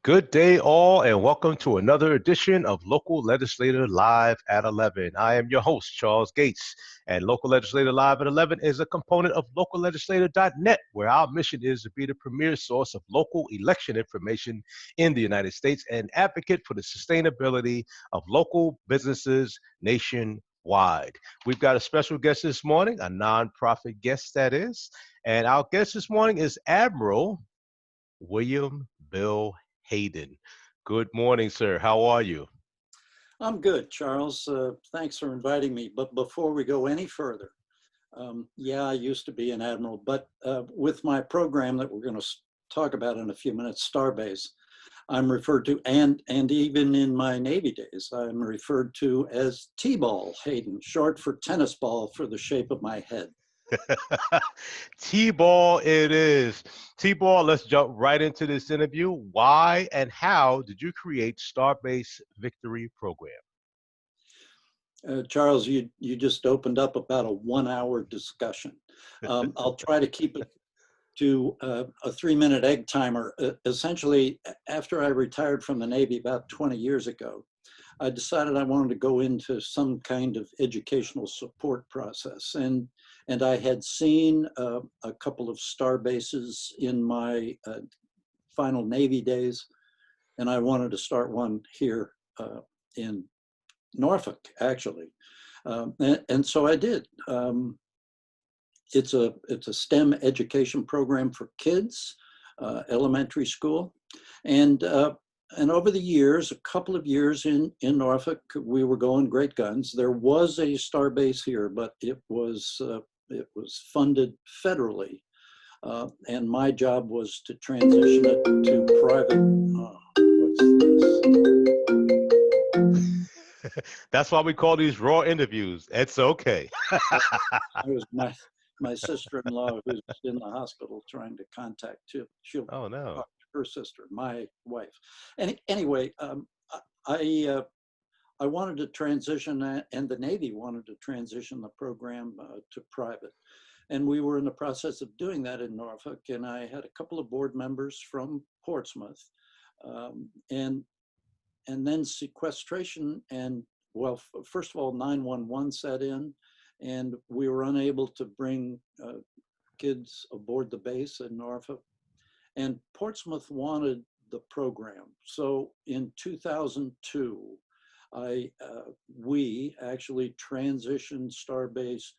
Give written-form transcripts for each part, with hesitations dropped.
Good day, all, and welcome to another edition of Local Legislator Live at 11. I am your host, Charles Gates, and Local Legislator Live at 11 is a component of locallegislator.net, where our mission is to be the premier source of local election information in the United States and advocate for the sustainability of local businesses nationwide. We've got a special guest this morning, a nonprofit guest that is, and our guest this morning is Admiral William Bill Hayden. Good morning, sir. How are you? I'm good, Charles. Thanks for inviting me. But before we go any further, yeah, I used to be an admiral, but with my program that we're going to talk about in a few minutes, STARBASE, I'm referred to, and even in my Navy days, I'm referred to as TBall Hayden, short for tennis ball for the shape of my head. T-ball it is. T-ball, let's jump right into this interview. Why and how did you create STARBASE Victory Program? Charles, you just opened up about a 1-hour discussion. I'll try to keep it to a 3-minute egg timer. Essentially, after I retired from the Navy about 20 years ago, I decided I wanted to go into some kind of educational support process. And I had seen a couple of STARBASEs in my final Navy days, and I wanted to start one here in Norfolk, actually. And so I did. It's a STEM education program for kids, elementary school. And over the years, a couple of years in Norfolk, we were going great guns. There was a STARBASE here, but it was funded federally. And my job was to transition it to private. What's this? That's why we call these raw interviews. It's okay. It was my sister-in-law who's in the hospital trying to contact she'll Oh, no. her sister, my wife. Anyway, I wanted to transition, and the Navy wanted to transition the program to private. And we were in the process of doing that in Norfolk, and I had a couple of board members from Portsmouth, and then sequestration and, well, first of all, 911 set in, and we were unable to bring kids aboard the base in Norfolk. And Portsmouth wanted the program. So in 2002, we actually transitioned STARBASE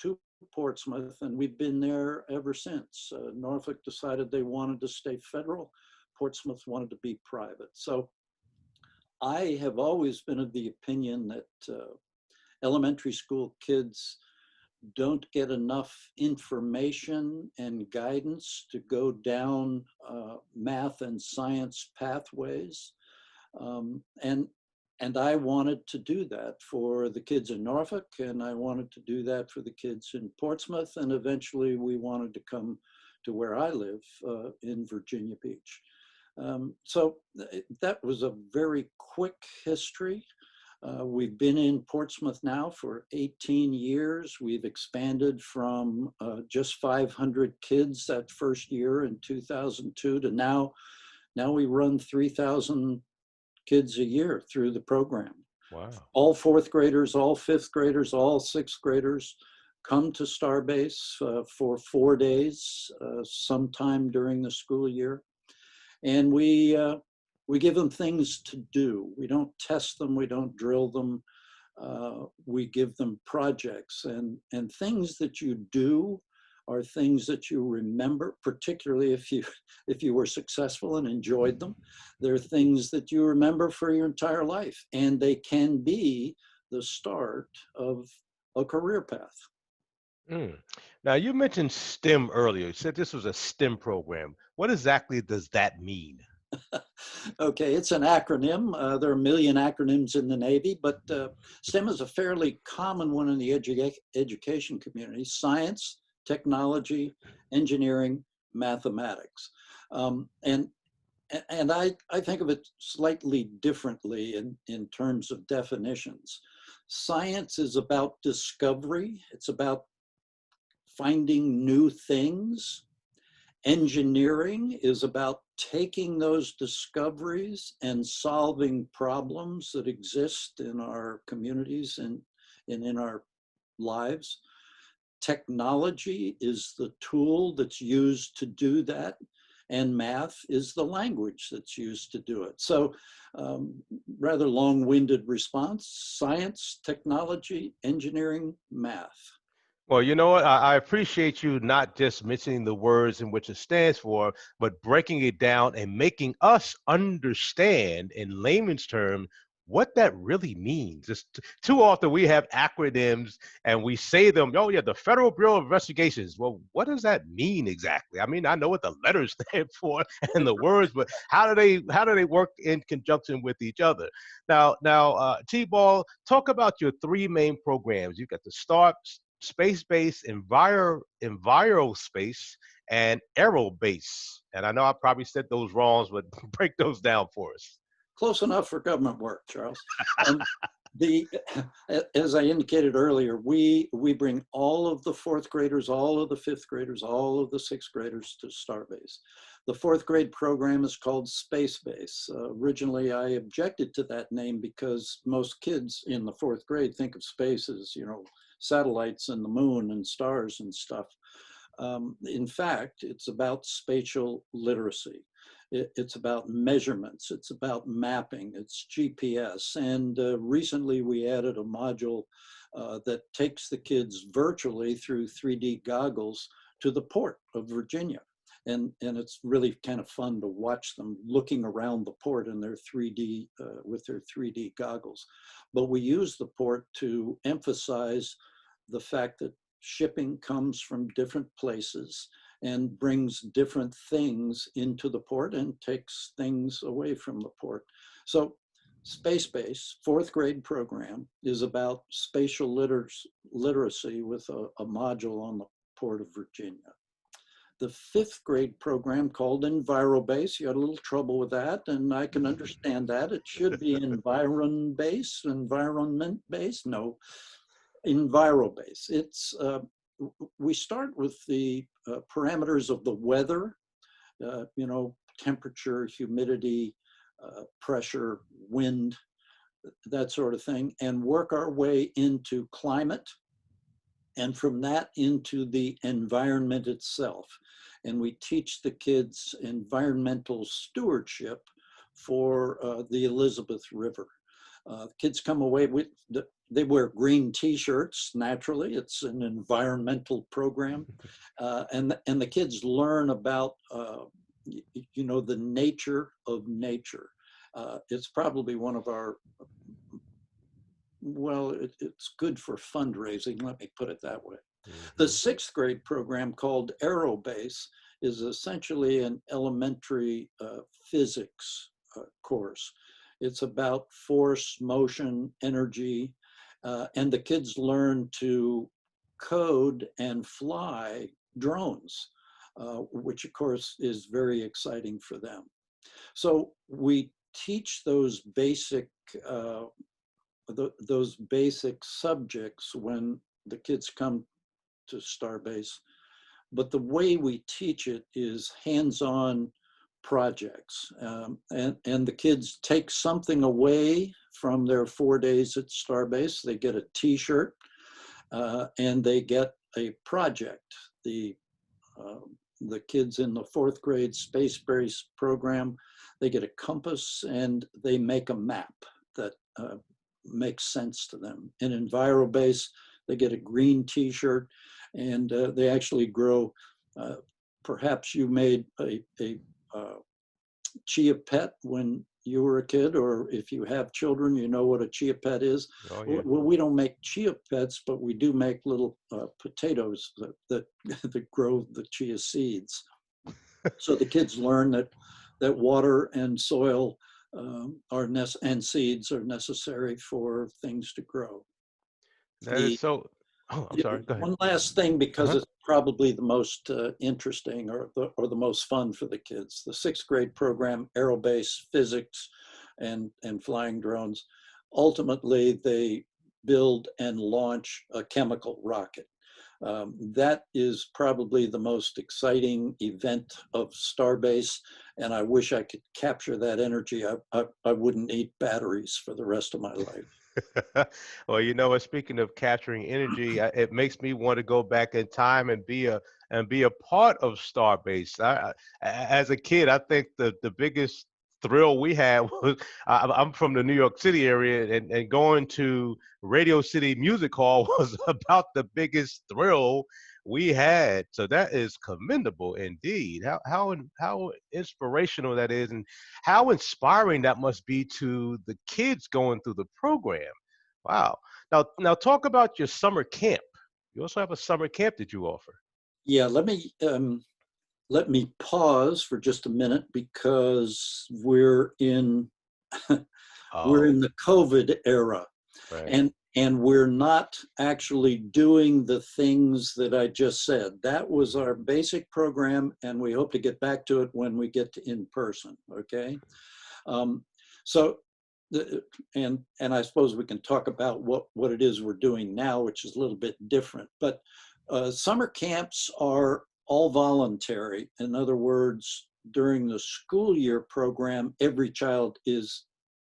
to Portsmouth, and we've been there ever since. Norfolk decided they wanted to stay federal. Portsmouth wanted to be private. So I have always been of the opinion that elementary school kids don't get enough information and guidance to go down math and science pathways. And I wanted to do that for the kids in Norfolk, and I wanted to do that for the kids in Portsmouth, and eventually we wanted to come to where I live in Virginia Beach. So that was a very quick history. We've been in Portsmouth now for 18 years. We've expanded from just 500 kids that first year in 2002 to now we run 3,000 kids a year through the program. Wow. All fourth graders, all fifth graders, all sixth graders come to STARBASE for 4 days sometime during the school year. And we give them things to do. We don't test them, we don't drill them. We give them projects, and things that you do are things that you remember, particularly if you were successful and enjoyed them. They're things that you remember for your entire life, and they can be the start of a career path. Now, you mentioned STEM earlier. You said this was a STEM program. What exactly does that mean? Okay, it's an acronym. There are a million acronyms in the Navy, but STEM is a fairly common one in the education community: science, technology, engineering, mathematics. And I think of it slightly differently in terms of definitions. Science is about discovery. It's about finding new things. Engineering is about taking those discoveries and solving problems that exist in our communities and in our lives. Technology is the tool that's used to do that, and math is the language that's used to do it. So rather long-winded response: science, technology, engineering, math. Well, you know what? I appreciate you not just mentioning the words in which it stands for, but breaking it down and making us understand in layman's terms what that really means. Too often we have acronyms and we say them. Oh yeah, the Federal Bureau of Investigations. Well, what does that mean exactly? I mean, I know what the letters stand for and the words, but how do they work in conjunction with each other? Now, T-Ball, talk about your three main programs. You got the START, space-based, envirospace, and aerobase. And I know I probably said those wrongs, but break those down for us. Close enough for government work, Charles. The, as I indicated earlier, we bring all of the fourth graders, all of the fifth graders, all of the sixth graders to STARBASE. The fourth grade program is called SpaceBase. Originally, I objected to that name because most kids in the fourth grade think of space as, you know, satellites and the moon and stars and stuff. In fact, it's about spatial literacy. It's about measurements, it's about mapping, it's GPS. And recently we added a module that takes the kids virtually through 3D goggles to the port of Virginia. And it's really kind of fun to watch them looking around the port in their 3D, with their 3D goggles. But we use the port to emphasize the fact that shipping comes from different places and brings different things into the port and takes things away from the port. So SpaceBase, fourth grade program, is about spatial literacy with a module on the Port of Virginia. The fifth grade program, called EnviroBase, you had a little trouble with that, and I can understand that. It should be environment-based, no, EnviroBase. It's we start with the parameters of the weather, you know, temperature, humidity, pressure, wind, that sort of thing, and work our way into climate, and from that into the environment itself. And we teach the kids environmental stewardship for the Elizabeth River. Kids come away with, they wear green t-shirts, naturally. It's an environmental program. And the kids learn about, you know, the nature of nature. It's probably one of our, well, it's good for fundraising, let me put it that way. The sixth grade program, called Aerobase, is essentially an elementary physics course. It's about force, motion, energy, and the kids learn to code and fly drones, which of course is very exciting for them. So we teach those basic subjects when the kids come to STARBASE, but the way we teach it is hands-on projects, and the kids take something away from their 4 days at STARBASE. They get a t-shirt and they get a project. The kids in the fourth grade space-based program, they get a compass and they make a map that makes sense to them. In EnviroBase, they get a green t-shirt and they actually grow. Perhaps you made a chia pet when you were a kid, or if you have children, you know what a chia pet is. Oh, yeah. Well, we don't make chia pets, but we do make little potatoes that grow the chia seeds. So the kids learn that water and soil and seeds are necessary for things to grow. That is so. Oh, I'm sorry. Go ahead. One last thing, because it's probably the most interesting or the most fun for the kids. The sixth grade program, Aerobase, physics, and flying drones. Ultimately, they build and launch a chemical rocket. That is probably the most exciting event of Starbase, and I wish I could capture that energy. I wouldn't need batteries for the rest of my life. Well, you know what? Speaking of capturing energy, it makes me want to go back in time and be a part of Starbase. As a kid, I think the biggest thrill we had was I'm from the New York City area, and going to Radio City Music Hall was about the biggest thrill we had. So that is commendable indeed. How inspirational that is, and how inspiring that must be to the kids going through the program. Wow. Now talk about your summer camp. You also have a summer camp that you offer. Yeah, let me pause for just a minute because we're in we're Oh, in the COVID era, right. and we're not actually doing the things that I just said. That was our basic program, and we hope to get back to it when we get to in person. Okay, um, so and I suppose we can talk about what it is we're doing now, which is a little bit different. But summer camps are all voluntary. In other words, during the school year program, every child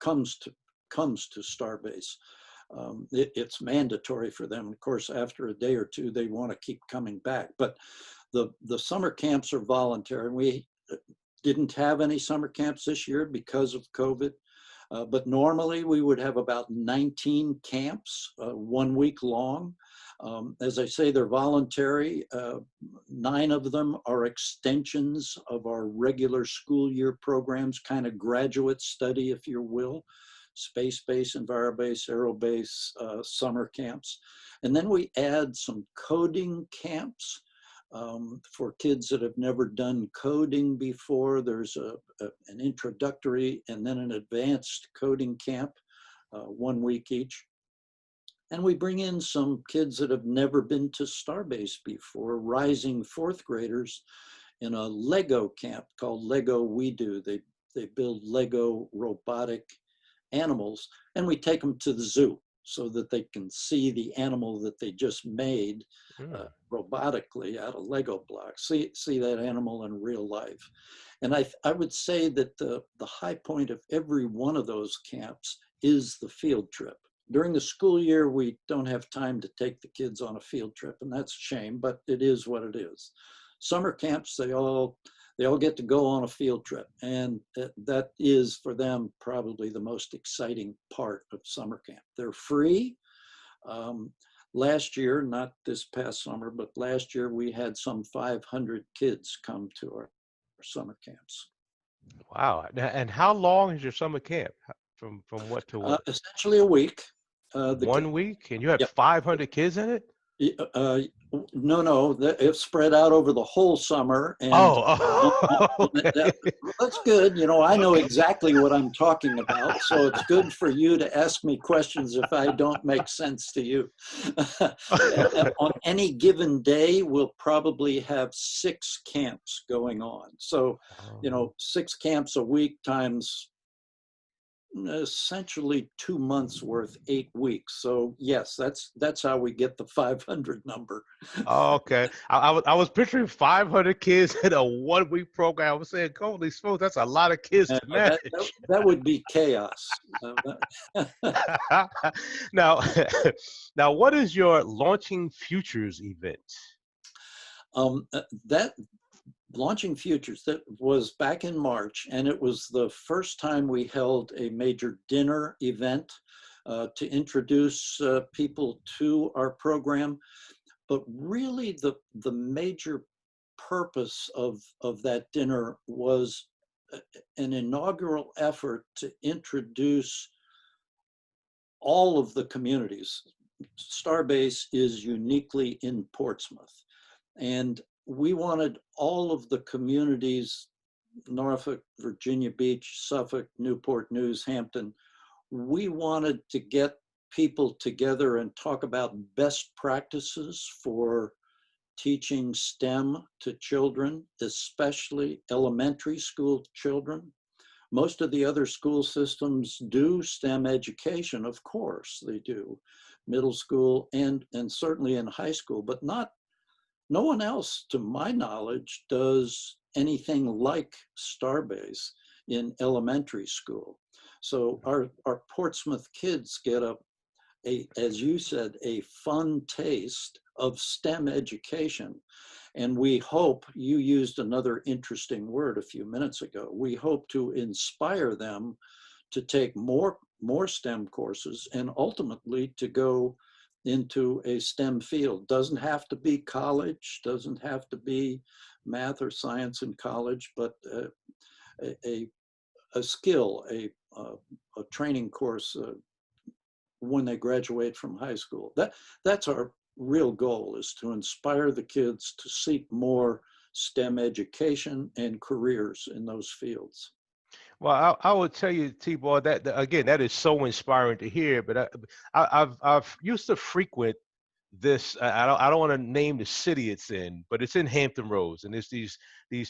comes to comes to Starbase. It's mandatory for them. Of course, after a day or two, they want to keep coming back. But the summer camps are voluntary. We didn't have any summer camps this year because of COVID. But normally we would have about 19 camps, 1 week long. As I say, they're voluntary. 9 of them are extensions of our regular school year programs, kind of graduate study, if you will. Space-based, enviro-based, aero-based summer camps. And then we add some coding camps for kids that have never done coding before. There's an introductory and then an advanced coding camp, 1 week each. And we bring in some kids that have never been to Starbase before, rising 4th graders in a Lego camp called Lego We Do. They build Lego robotic animals, and we take them to the zoo so that they can see the animal that they just made Mm. robotically out of Lego blocks, see that animal in real life. And I would say that the high point of every one of those camps is the field trip. During the school year, we don't have time to take the kids on a field trip, and that's a shame, but it is what it is. Summer camps, they all get to go on a field trip, and that is for them probably the most exciting part of summer camp. They're free. Last year, not this past summer, but last year we had some 500 kids come to our summer camps. Wow. And how long is your summer camp? From what to what? Essentially a week. The 1 week, and you had yeah, 500 kids in it? uh, no, it's spread out over the whole summer, and Oh, okay. that's good. You know, I know Okay. exactly what I'm talking about, so it's good for you to ask me questions if I don't make sense to you. On any given day, we'll probably have 6 camps going on. So, you Oh. know, 6 camps a week times essentially 2 months worth, 8 weeks. So yes, that's how we get the 500 number. Oh, okay. I was picturing 500 kids in a 1 week program. I was saying, holy smokes, that's a lot of kids to manage. That would be chaos. Now, now, what is your Launching Futures event? That Launching Futures, that was back in March, and it was the first time we held a major dinner event to introduce people to our program. But really, the major purpose of that dinner was an inaugural effort to introduce all of the communities. Starbase is uniquely in Portsmouth, and we wanted all of the communities, Norfolk, Virginia Beach, Suffolk, Newport News, Hampton. We wanted to get people together and talk about best practices for teaching STEM to children, especially elementary school children. Most of the other school systems do STEM education, of course they do, middle school and certainly in high school, but not No one else, to my knowledge, does anything like STARBASE in elementary school. So our Portsmouth kids get as you said, a fun taste of STEM education. And we hope, you used another interesting word a few minutes ago, we hope to inspire them to take more STEM courses and ultimately to go into a STEM field. Doesn't have to be college, doesn't have to be math or science in college, but a skill, a training course when they graduate from high school. That's our real goal, is to inspire the kids to seek more STEM education and careers in those fields. Well, I would tell you, T-Ball, that again, that is so inspiring to hear. But I've used to frequent this. I don't want to name the city it's in, but it's in Hampton Roads, and it's these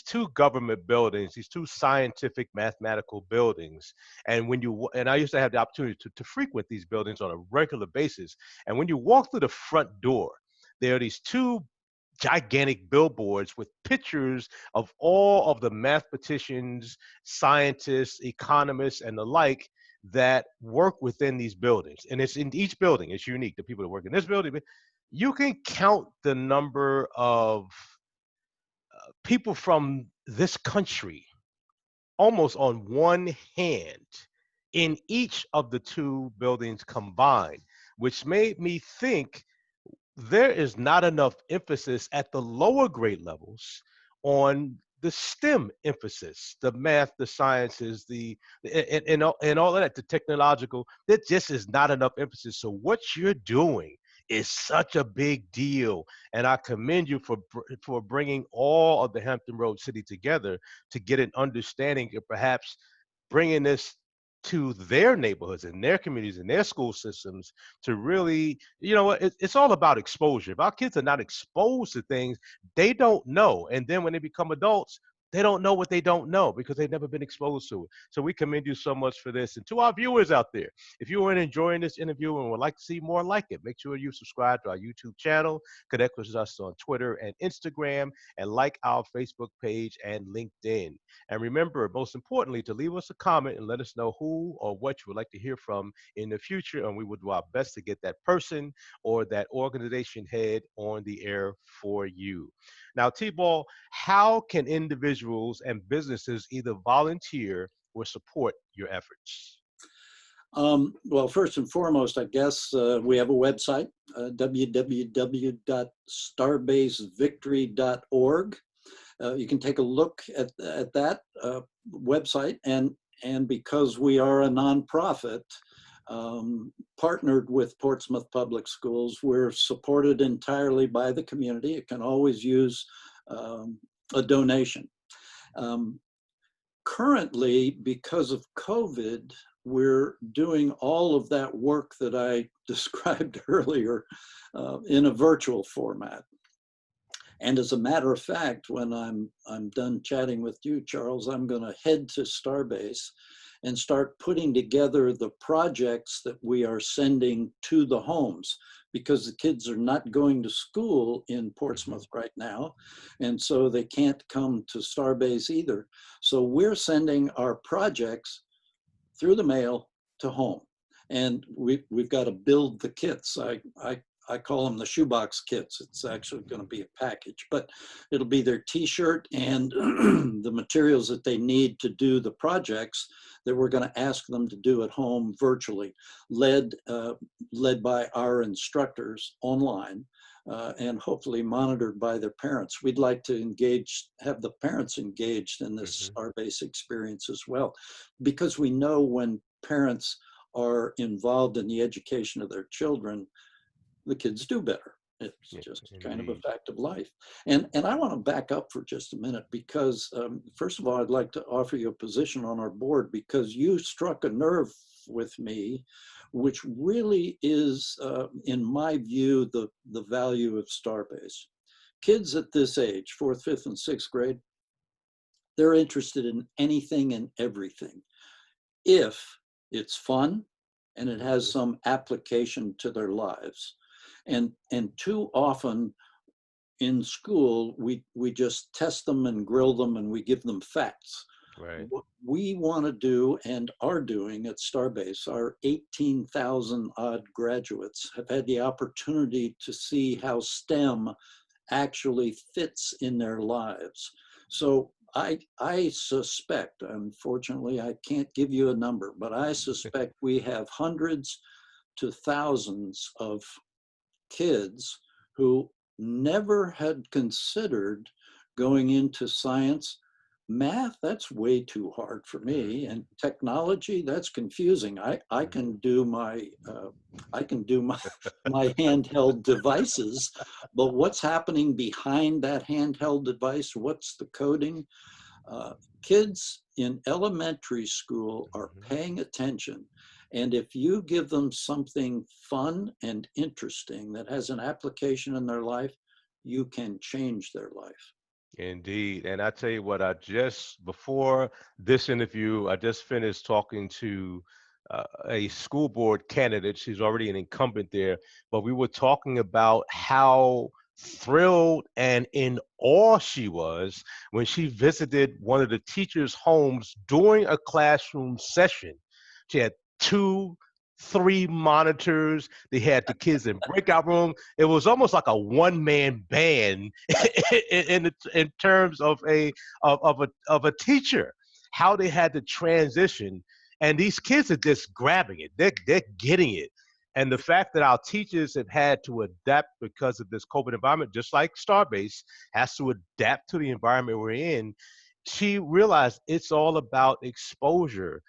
two government buildings, these two scientific mathematical buildings. And and I used to have the opportunity to frequent these buildings on a regular basis. And when you walk through the front door, there are these two gigantic billboards with pictures of all of the mathematicians, scientists, economists, and the like that work within these buildings. And it's in each building, it's unique. The people that work in this building, but you can count the number of people from this country almost on one hand in each of the two buildings combined, which made me think there is not enough emphasis at the lower grade levels on the STEM emphasis, the math, the sciences, and all of that, the technological. There just is not enough emphasis. So what you're doing is such a big deal, and I commend you for bringing all of the Hampton Roads city together to get an understanding and perhaps bringing this to their neighborhoods and their communities and their school systems to really, it's all about exposure. If our kids are not exposed to things, they don't know. And then when they become adults, they don't know what they don't know because they've never been exposed to it. So we commend you so much for this. And to our viewers out there, if you are enjoying this interview and would like to see more like it, make sure you subscribe to our YouTube channel, connect with us on Twitter and Instagram, and like our Facebook page and LinkedIn. And remember, most importantly, to leave us a comment and let us know who or what you would like to hear from in the future. And we will do our best to get that person or that organization head on the air for you. Now, T-Ball, how can individuals and businesses either volunteer or support your efforts? Well, first and foremost, I guess we have a website, www.starbasevictory.org. You can take a look at that website, and because we are a nonprofit partnered with Portsmouth Public Schools, we're supported entirely by the community. It can always use a donation. Currently, because of COVID, we're doing all of that work that I described earlier in a virtual format. And as a matter of fact, when I'm done chatting with you, Charles, I'm going to head to Starbase and start putting together the projects that we are sending to the homes, because the kids are not going to school in Portsmouth right now, and so they can't come to Starbase either. So we're sending our projects through the mail to home, and we've got to build the kits. I call them the shoebox kits. It's actually going to be a package, but it'll be their t-shirt and the materials that they need to do the projects that we're going to ask them to do at home virtually, led by our instructors online, and hopefully monitored by their parents. We'd like to have the parents engaged in this Starbase experience as well, because we know when parents are involved in the education of their children, the kids do better. It's just kind of a fact of life. And I want to back up for just a minute, because first of all, I'd like to offer you a position on our board, because you struck a nerve with me, which really is, in my view, the value of Starbase. Kids at this age, 4th, 5th, and 6th grade, they're interested in anything and everything, if it's fun and it has some application to their lives. And too often in school, we just test them and grill them and we give them facts. Right. What we want to do and are doing at Starbase, our 18,000 odd graduates have had the opportunity to see how STEM actually fits in their lives. So I suspect, unfortunately, I can't give you a number, but I suspect we have hundreds to thousands of kids who never had considered going into science. Math, that's way too hard for me, and technology, that's confusing. I can do my my handheld devices, but what's happening behind that handheld device? What's the coding? Kids in elementary school are paying attention. And if you give them something fun and interesting that has an application in their life, you can change their life. Indeed. And I tell you what, before this interview, I just finished talking to a school board candidate. She's already an incumbent there, but we were talking about how thrilled and in awe she was when she visited one of the teachers' homes during a classroom session. She had two, three monitors. They had the kids in breakout room. It was almost like a one-man band in terms of a teacher, how they had to transition, and these kids are just grabbing it. They're getting it. And the fact that our teachers have had to adapt because of this COVID environment, just like Starbase has to adapt to the environment we're in, she realized it's all about exposure.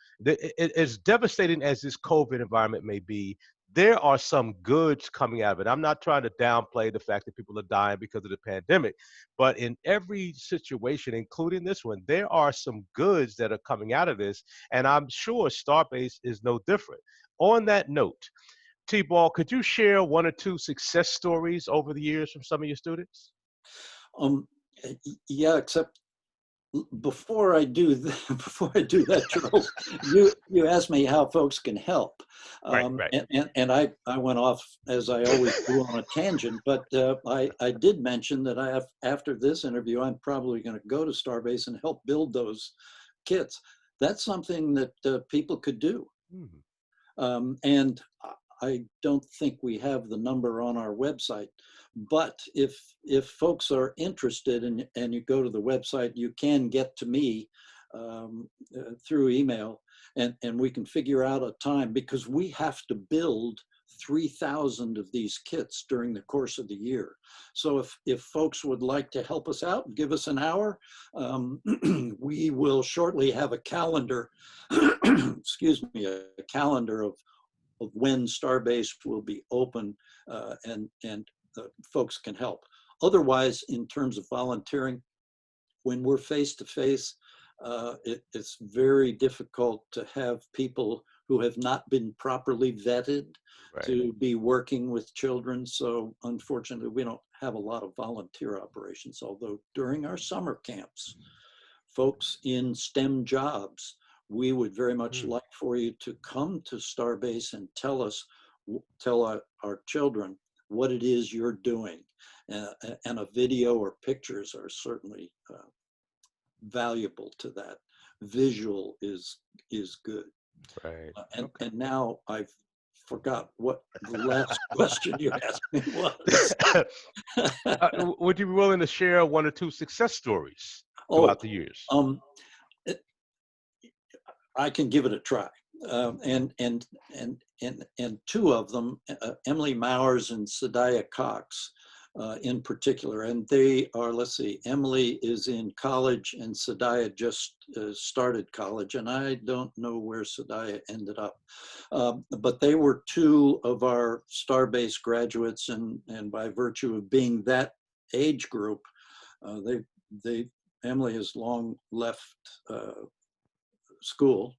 As devastating as this COVID environment may be, there are some goods coming out of it. I'm not trying to downplay the fact that people are dying because of the pandemic, but in every situation, including this one, there are some goods that are coming out of this, and I'm sure Starbase is no different. On that note, T-Ball, could you share one or two success stories over the years from some of your students? Um, yeah, except before I do before I do that, Charles, you asked me how folks can help, Right, right. and I went off as I always do on a tangent, but I did mention that after this interview I'm probably going to go to Starbase and help build those kits. That's something that people could do, and I don't think we have the number on our website. But if folks are interested and you go to the website, you can get to me through email, and we can figure out a time, because we have to build 3,000 of these kits during the course of the year. So if folks would like to help us out, give us an hour, we will shortly have a calendar, excuse me, a calendar of when Starbase will be open, and folks can help. Otherwise, in terms of volunteering, when we're face to face, it's very difficult to have people who have not been properly vetted Right. to be working with children. So unfortunately, we don't have a lot of volunteer operations, although during our summer camps, folks in STEM jobs, we would very much like for you to come to Starbase and tell our children what it is you're doing. And a video or pictures are certainly valuable to that. Visual is good. Right. And now I've forgot what the last question you asked me was. Would you be willing to share one or two success stories Oh, throughout the years? I can give it a try. And two of them, Emily Mowers and Sadaya Cox, in particular, and they are, let's see, Emily is in college and Sadaya just started college, and I don't know where Sadaya ended up. But they were two of our Starbase graduates, and by virtue of being that age group, Emily has long left school,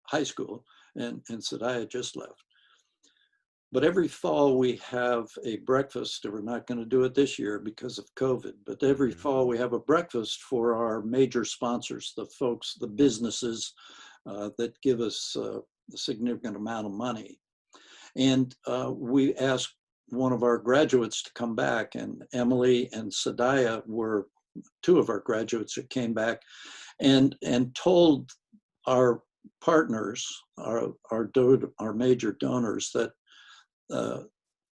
high school, and Sadaya just left. But every fall we have a breakfast. We're not going to do it this year because of COVID, but every fall we have a breakfast for our major sponsors, the folks, the businesses that give us a significant amount of money. And we ask one of our graduates to come back, and Emily and Sadaya were two of our graduates that came back and told our partners, our major donors, that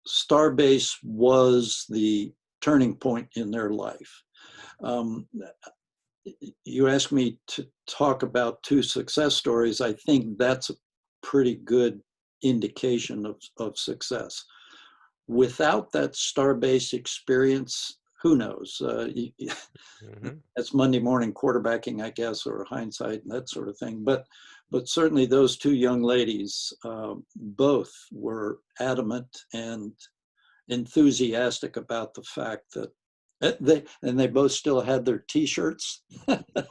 Starbase was the turning point in their life. You asked me to talk about two success stories. I think that's a pretty good indication of success. Without that Starbase experience, who knows? Mm-hmm. That's Monday morning quarterbacking, I guess, or hindsight and that sort of thing. But certainly those two young ladies, both were adamant and enthusiastic about the fact that they both still had their T-shirts.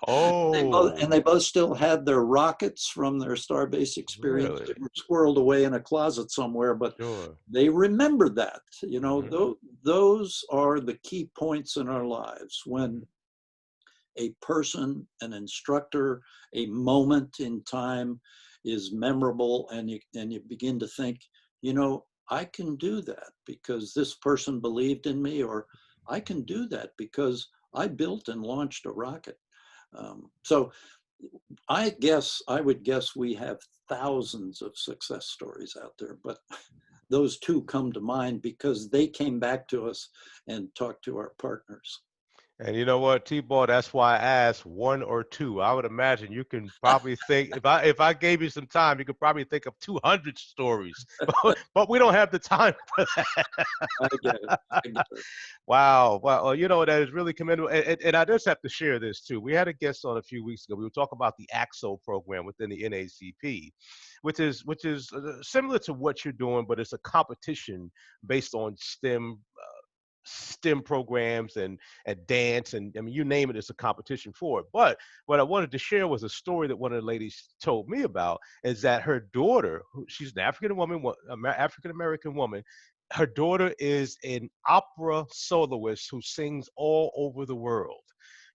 Oh, They both still had their rockets from their Starbase experience. They really? were squirreled away in a closet somewhere, but Sure. they remembered that. You know, Mm-hmm. those are the key points in our lives when Mm-hmm. a person, an instructor, a moment in time is memorable, and you begin to think, you know, I can do that because this person believed in me, or I can do that because I built and launched a rocket. So I would guess we have thousands of success stories out there, but those two come to mind because they came back to us and talked to our partners. And you know what, T-Ball, that's why I asked one or two. I would imagine you can probably think if I gave you some time, you could probably think of 200 stories. But we don't have the time for that. I get it. I get it. Wow. Well, you know, that is really commendable. And I just have to share this too. We had a guest on a few weeks ago. We were talking about the AXO program within the NACP, which is similar to what you're doing, but it's a competition based on STEM programs and dance, and I mean, you name it, it's a competition for it. But what I wanted to share was a story that one of the ladies told me about, is that her daughter, she's an African American woman, her daughter is an opera soloist who sings all over the world.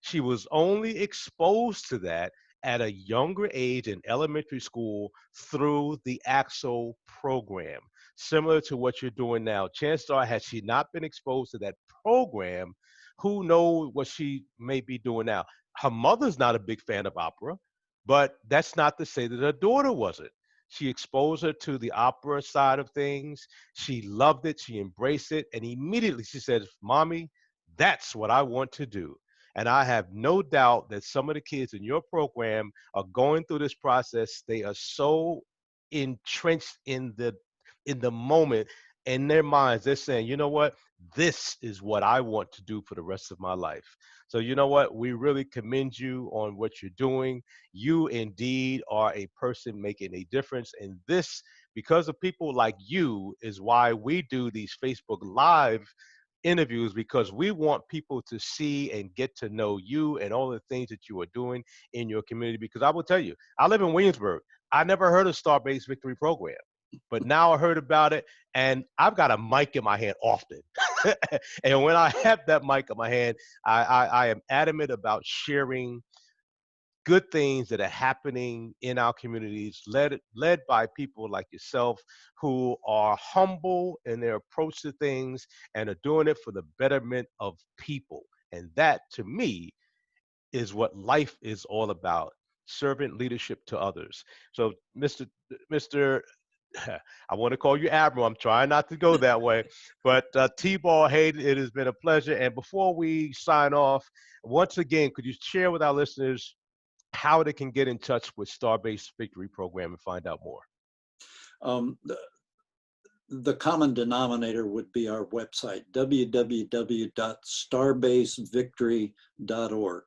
She was only exposed to that at a younger age in elementary school through the AXO program, similar to what you're doing now. Chances are, had she not been exposed to that program, who knows what she may be doing now. Her mother's not a big fan of opera, but that's not to say that her daughter wasn't. She exposed her to the opera side of things. She loved it. She embraced it. And immediately she said, Mommy, that's what I want to do. And I have no doubt that some of the kids in your program are going through this process. They are so entrenched in the moment, in their minds. They're saying, you know what, this is what I want to do for the rest of my life. So you know what, we really commend you on what you're doing. You indeed are a person making a difference, and this, because of people like you, is why we do these Facebook live interviews, because we want people to see and get to know you and all the things that you are doing in your community. Because I will tell you, I live in Williamsburg. I never heard of STARBASE Victory Program, but now I heard about it, and I've got a mic in my hand often. And when I have that mic in my hand, I am adamant about sharing good things that are happening in our communities, led by people like yourself, who are humble in their approach to things and are doing it for the betterment of people. And that, to me, is what life is all about: servant leadership to others. So, Mr. I want to call you Admiral. I'm trying not to go that way. But T-Ball Hayden, it has been a pleasure. And before we sign off, once again, could you share with our listeners how they can get in touch with Starbase Victory Program and find out more? Um, the common denominator would be our website, www.starbasevictory.org.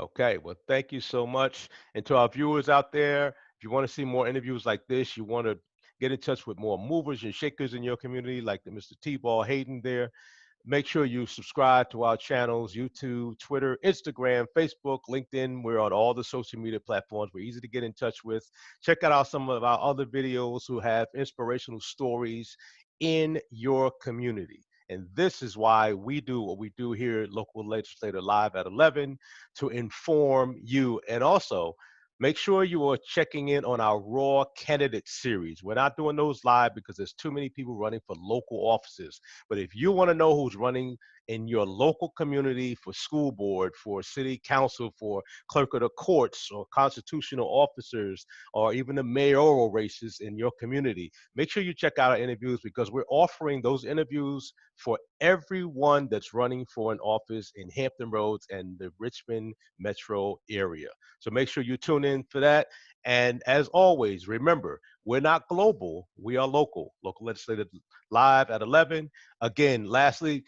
Okay, well, thank you so much. And to our viewers out there, if you want to see more interviews like this, you want to get in touch with more movers and shakers in your community, like the Mr. T-Ball Hayden there, make sure you subscribe to our channels: YouTube, Twitter, Instagram, Facebook, LinkedIn. We're on all the social media platforms. We're easy to get in touch with. Check out some of our other videos who have inspirational stories in your community. And this is why we do what we do here at Local Legislator Live at 11, to inform you. And also, Make sure you are checking in on our Raw Candidate Series. We're not doing those live because there's too many people running for local offices. But if you want to know who's running in your local community for school board, for city council, for clerk of the courts, or constitutional officers, or even the mayoral races in your community, make sure you check out our interviews, because we're offering those interviews for everyone that's running for an office in Hampton Roads and the Richmond metro area. So make sure you tune in for that. And as always, remember, we're not global, we are local. Local Legislative Live at 11. Again, lastly,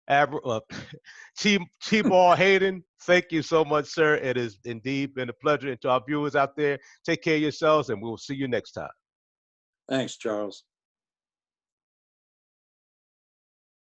TBall Hayden, thank you so much, sir. It has indeed been a pleasure. And to our viewers out there, take care of yourselves, and we'll see you next time. Thanks, Charles.